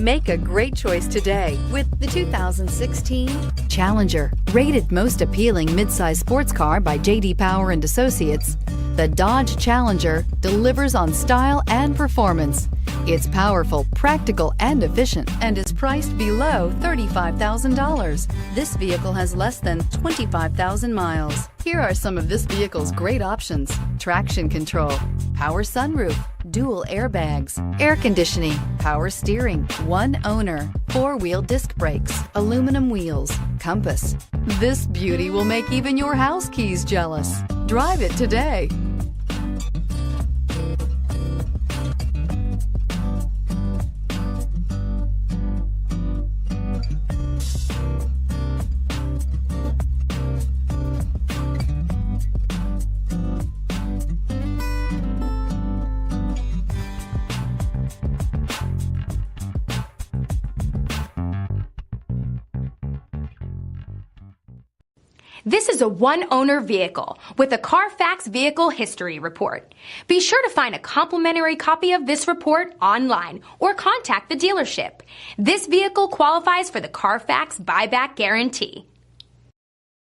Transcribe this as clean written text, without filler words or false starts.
Make a great choice today with the 2016 Challenger. Rated most appealing midsize sports car by J.D. Power and Associates, the Dodge Challenger delivers on style and performance. It's powerful, practical, and efficient, and is priced below $35,000. This vehicle has less than 25,000 miles. Here are some of this vehicle's great options: traction control, power sunroof, dual airbags, air conditioning, power steering, one owner, four-wheel disc brakes, aluminum wheels, compass. This beauty will make even your house keys jealous. Drive it today. This is a one-owner vehicle with a CARFAX Vehicle History Report. Be sure to find a complimentary copy of this report online or contact the dealership. This vehicle qualifies for the CARFAX Buyback Guarantee.